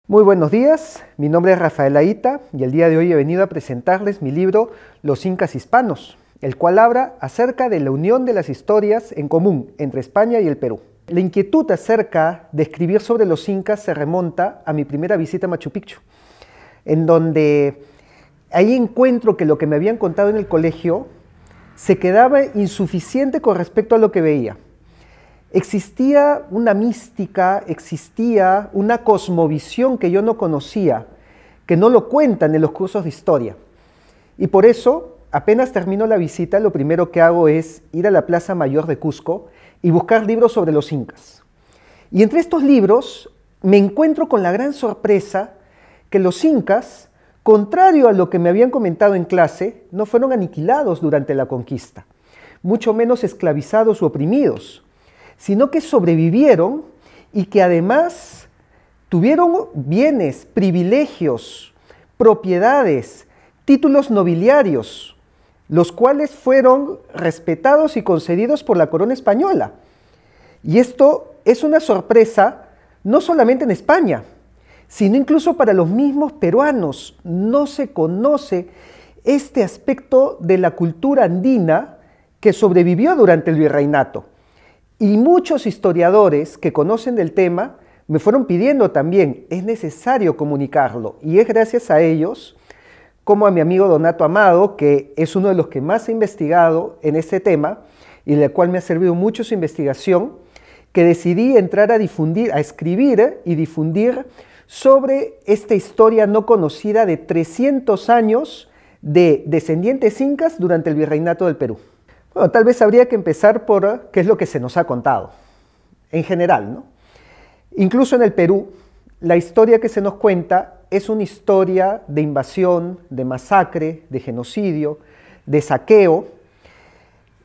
Muy buenos días, mi nombre es Rafael Aita y el día de hoy he venido a presentarles mi libro Los Incas Hispanos, el cual habla acerca de la unión de las historias en común entre España y el Perú. La inquietud acerca de escribir sobre los incas se remonta a mi primera visita a Machu Picchu, en donde ahí encuentro que lo que me habían contado en el colegio se quedaba insuficiente con respecto a lo que veía. Existía una mística, existía una cosmovisión que yo no conocía, que no lo cuentan en los cursos de historia. Y por eso, apenas termino la visita, lo primero que hago es ir a la Plaza Mayor de Cusco y buscar libros sobre los incas. Y entre estos libros me encuentro con la gran sorpresa que los incas, contrario a lo que me habían comentado en clase, no fueron aniquilados durante la conquista, mucho menos esclavizados u oprimidos, sino que sobrevivieron y que además tuvieron bienes, privilegios, propiedades, títulos nobiliarios, los cuales fueron respetados y concedidos por la corona española. Y esto es una sorpresa no solamente en España, sino incluso para los mismos peruanos. No se conoce este aspecto de la cultura andina que sobrevivió durante el virreinato. Y muchos historiadores que conocen del tema me fueron pidiendo también, es necesario comunicarlo. Y es gracias a ellos, como a mi amigo Donato Amado, que es uno de los que más ha investigado en este tema, y del cual me ha servido mucho su investigación, que decidí entrar a difundir, a escribir y difundir sobre esta historia no conocida de 300 años de descendientes incas durante el virreinato del Perú. Bueno, tal vez habría que empezar por qué es lo que se nos ha contado, en general, ¿no? Incluso en el Perú, la historia que se nos cuenta es una historia de invasión, de masacre, de genocidio, de saqueo,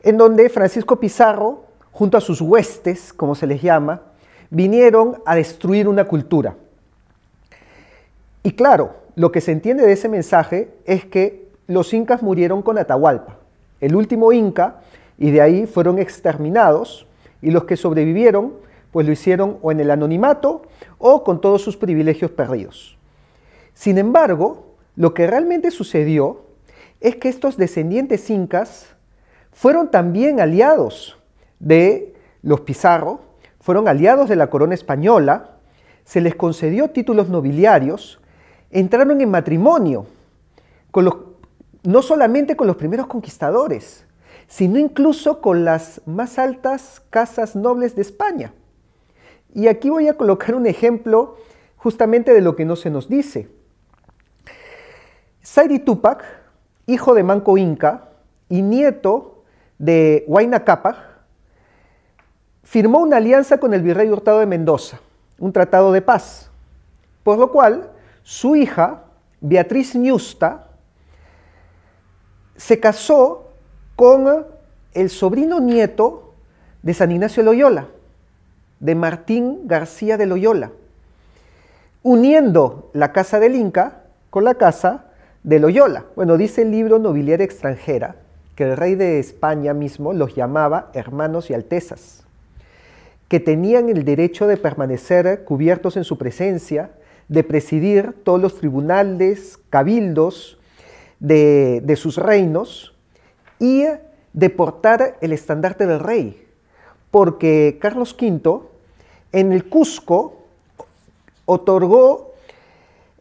en donde Francisco Pizarro, junto a sus huestes, como se les llama, vinieron a destruir una cultura. Y claro, lo que se entiende de ese mensaje es que los incas murieron con Atahualpa, el último inca, y de ahí fueron exterminados, y los que sobrevivieron pues lo hicieron o en el anonimato o con todos sus privilegios perdidos. Sin embargo, lo que realmente sucedió es que estos descendientes incas fueron también aliados de los Pizarro, fueron aliados de la corona española, se les concedió títulos nobiliarios, entraron en matrimonio no solamente con los primeros conquistadores, sino incluso con las más altas casas nobles de España. Y aquí voy a colocar un ejemplo justamente de lo que no se nos dice. Sayri Túpac, hijo de Manco Inca y nieto de Huayna Cápac, firmó una alianza con el virrey Hurtado de Mendoza, un tratado de paz, por lo cual su hija, Beatriz Ñusta, se casó con el sobrino nieto de San Ignacio de Loyola, de Martín García de Loyola, uniendo la casa del Inca con la casa de Loyola. Bueno, dice el libro Nobiliaria Extranjera que el rey de España mismo los llamaba hermanos y altezas, que tenían el derecho de permanecer cubiertos en su presencia, de presidir todos los tribunales, cabildos de sus reinos y de portar el estandarte del rey, porque Carlos V en el Cusco otorgó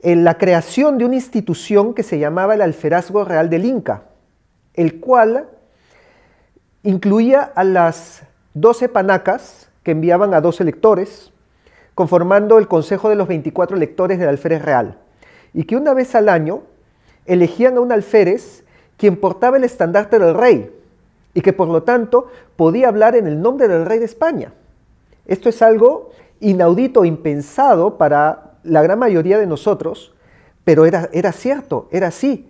la creación de una institución que se llamaba el Alferazgo Real del Inca, el cual incluía a las 12 panacas que enviaban a 12 lectores, conformando el consejo de los 24 lectores del alférez real, y que una vez al año elegían a un alférez quien portaba el estandarte del rey y que por lo tanto podía hablar en el nombre del rey de España. Esto es algo inaudito, impensado para la gran mayoría de nosotros, pero era cierto, era así.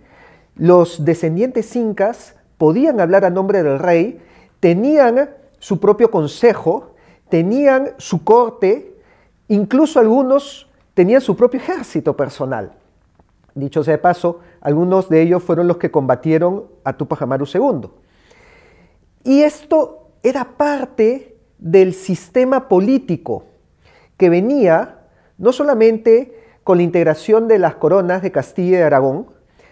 Los descendientes incas podían hablar a nombre del rey, tenían su propio consejo, tenían su corte, incluso algunos tenían su propio ejército personal. Dicho sea de paso, algunos de ellos fueron los que combatieron a Túpac Amaru II. Y esto era parte del sistema político que venía no solamente con la integración de las coronas de Castilla y de Aragón,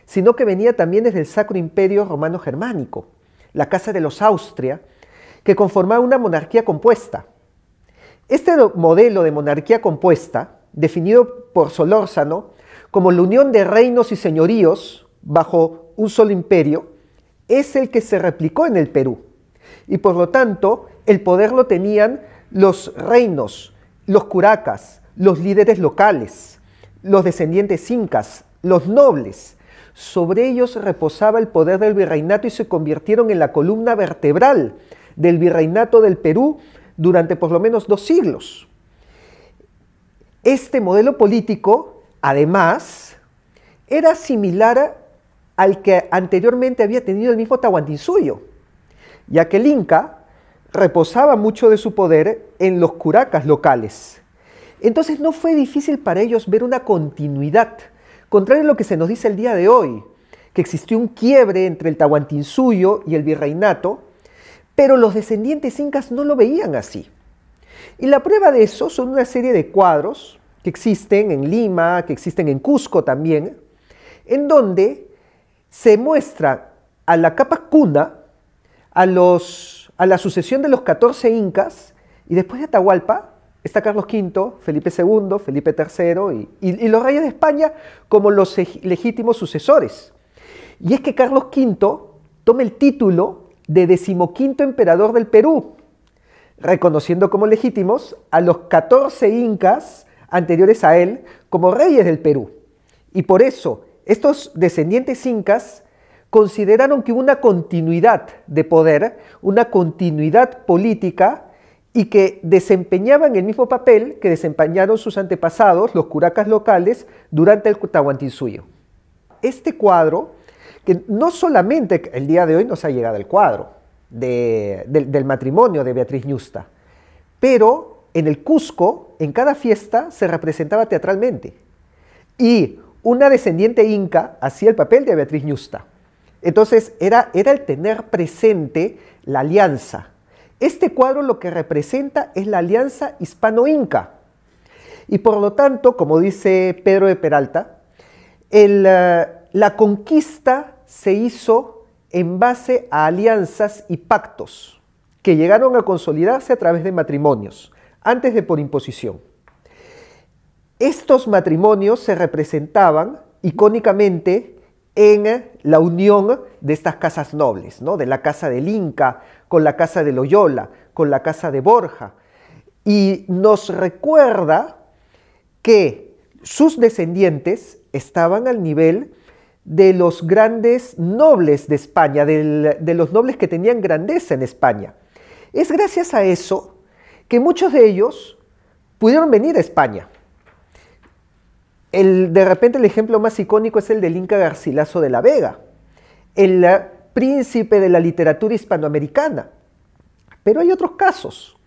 sino que venía también desde el Sacro Imperio Romano Germánico, la Casa de los Austria, que conformaba una monarquía compuesta. Este modelo de monarquía compuesta, definido por Solórzano como la unión de reinos y señoríos bajo un solo imperio, es el que se replicó en el Perú. Y por lo tanto, el poder lo tenían los reinos, los curacas, los líderes locales, los descendientes incas, los nobles. Sobre ellos reposaba el poder del virreinato y se convirtieron en la columna vertebral del virreinato del Perú durante por lo menos 2 siglos. Este modelo político, además, era similar al que anteriormente había tenido el mismo Tahuantinsuyo, ya que el Inca reposaba mucho de su poder en los curacas locales. Entonces no fue difícil para ellos ver una continuidad, contrario a lo que se nos dice el día de hoy, que existió un quiebre entre el Tahuantinsuyo y el virreinato, pero los descendientes incas no lo veían así. Y la prueba de eso son una serie de cuadros que existen en Lima, que existen en Cusco también, en donde se muestra a la Capac Cuna, a la sucesión de los 14 incas, y después de Atahualpa está Carlos V, Felipe II, Felipe III y los reyes de España como los legítimos sucesores. Y es que Carlos V toma el título de 15º emperador del Perú, reconociendo como legítimos a los 14 incas anteriores a él como reyes del Perú. Y por eso estos descendientes incas consideraron que hubo una continuidad de poder, una continuidad política, y que desempeñaban el mismo papel que desempeñaron sus antepasados, los curacas locales, durante el Tahuantinsuyo. Este cuadro, que no solamente el día de hoy nos ha llegado el cuadro del matrimonio de Beatriz Ñusta, pero en el Cusco, en cada fiesta, se representaba teatralmente. Y una descendiente inca hacía el papel de Beatriz Ñusta. Entonces era el tener presente la alianza. Este cuadro lo que representa es la alianza hispano-inca. Y por lo tanto, como dice Pedro de Peralta, la conquista se hizo en base a alianzas y pactos que llegaron a consolidarse a través de matrimonios, antes de por imposición. Estos matrimonios se representaban icónicamente en la unión de estas casas nobles, ¿no? De la casa del Inca con la casa de Loyola, con la casa de Borja. Y nos recuerda que sus descendientes estaban al nivel de los grandes nobles de España, de los nobles que tenían grandeza en España. Es gracias a eso que muchos de ellos pudieron venir a España. De repente el ejemplo más icónico es el del Inca Garcilaso de la Vega, el príncipe de la literatura hispanoamericana. Pero hay otros casos,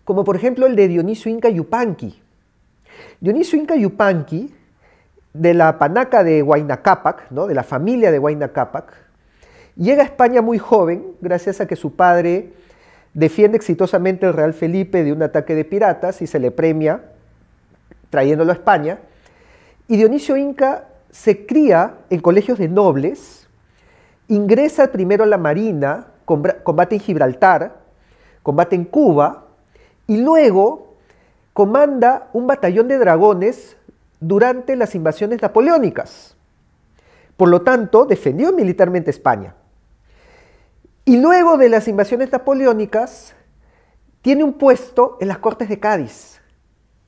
como por ejemplo el de Dionisio Inca Yupanqui. Dionisio Inca Yupanqui, de la panaca de Huayna Cápac, ¿no? De la familia de Huayna Cápac, llega a España muy joven, gracias a que su padre defiende exitosamente al Real Felipe de un ataque de piratas y se le premia trayéndolo a España. Y Dionisio Inca se cría en colegios de nobles, ingresa primero a la Marina, combate en Gibraltar, combate en Cuba, y luego comanda un batallón de dragones durante las invasiones napoleónicas. Por lo tanto, defendió militarmente España. Y luego de las invasiones napoleónicas, tiene un puesto en las Cortes de Cádiz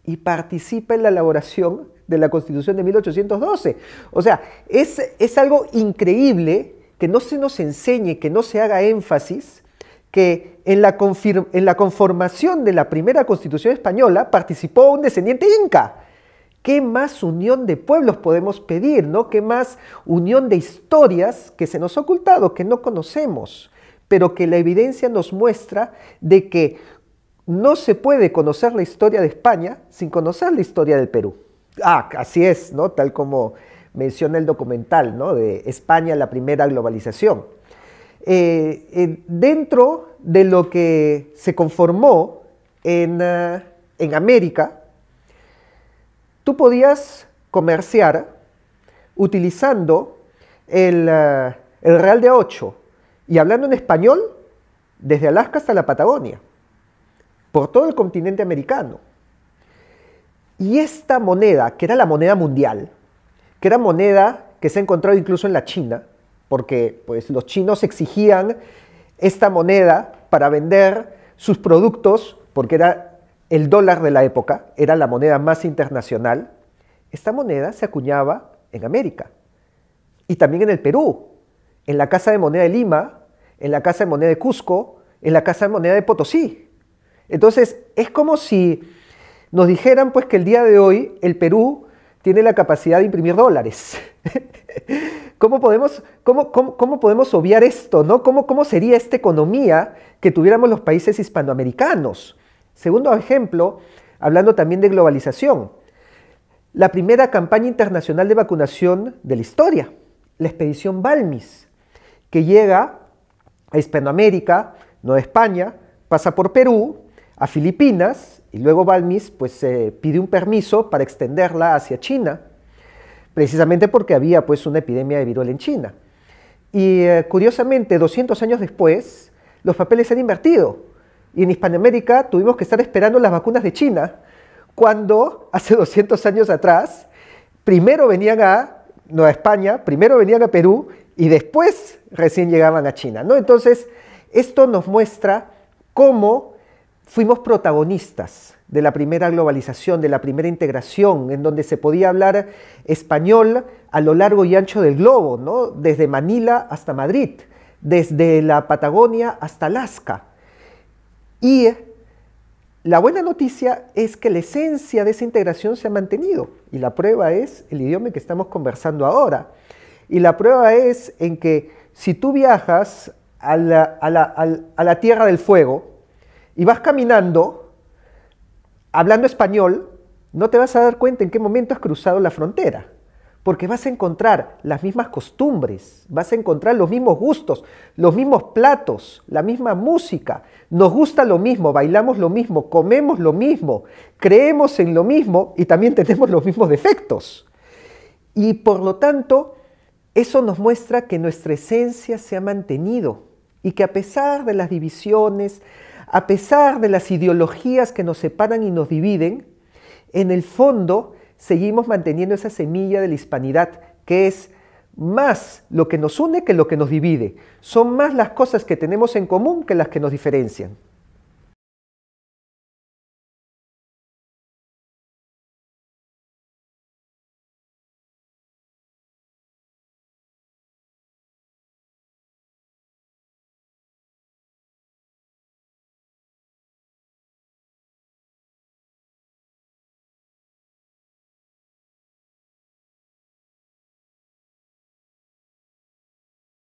y participa en la elaboración de la Constitución de 1812. O sea, es algo increíble que no se nos enseñe, que no se haga énfasis, que en la conformación de la primera Constitución española participó un descendiente inca. ¿Qué más unión de pueblos podemos pedir, ¿no? ¿Qué más unión de historias que se nos ha ocultado, que no conocemos, pero que la evidencia nos muestra de que no se puede conocer la historia de España sin conocer la historia del Perú? Así es, ¿no? Tal como menciona el documental, ¿no? De España, la primera globalización. Dentro de lo que se conformó en América, tú podías comerciar utilizando el real de a8 y hablando en español desde Alaska hasta la Patagonia, por todo el continente americano. Y esta moneda, que era la moneda mundial, que era moneda que se ha encontrado incluso en la China, porque pues, los chinos exigían esta moneda para vender sus productos, porque era el dólar de la época, era la moneda más internacional. Esta moneda se acuñaba en América y también en el Perú, en la Casa de Moneda de Lima, en la Casa de Moneda de Cusco, en la Casa de Moneda de Potosí. Entonces, es como si nos dijeran pues, que el día de hoy el Perú tiene la capacidad de imprimir dólares. ¿Cómo podemos obviar esto, ¿no? ¿Cómo sería esta economía que tuviéramos los países hispanoamericanos? Segundo ejemplo, hablando también de globalización. La primera campaña internacional de vacunación de la historia, la expedición Balmis, que llega a Hispanoamérica, Nueva España, pasa por Perú, a Filipinas, y luego Balmis pues, pide un permiso para extenderla hacia China, precisamente porque había pues, una epidemia de viruela en China. Y curiosamente, 200 años después, los papeles se han invertido, y en Hispanoamérica tuvimos que estar esperando las vacunas de China, cuando hace 200 años atrás, primero venían a Nueva España, primero venían a Perú, y después recién llegaban a China, ¿no? Entonces, esto nos muestra cómo fuimos protagonistas de la primera globalización, de la primera integración, en donde se podía hablar español a lo largo y ancho del globo, ¿no? Desde Manila hasta Madrid, desde la Patagonia hasta Alaska. Y la buena noticia es que la esencia de esa integración se ha mantenido, y la prueba es el idioma que estamos conversando ahora. Y la prueba es en que si tú viajas a la Tierra del Fuego y vas caminando, hablando español, no te vas a dar cuenta en qué momento has cruzado la frontera, porque vas a encontrar las mismas costumbres, vas a encontrar los mismos gustos, los mismos platos, la misma música, nos gusta lo mismo, bailamos lo mismo, comemos lo mismo, creemos en lo mismo y también tenemos los mismos defectos. Y por lo tanto, eso nos muestra que nuestra esencia se ha mantenido y que a pesar de las divisiones, a pesar de las ideologías que nos separan y nos dividen, en el fondo seguimos manteniendo esa semilla de la hispanidad, que es más lo que nos une que lo que nos divide. Son más las cosas que tenemos en común que las que nos diferencian.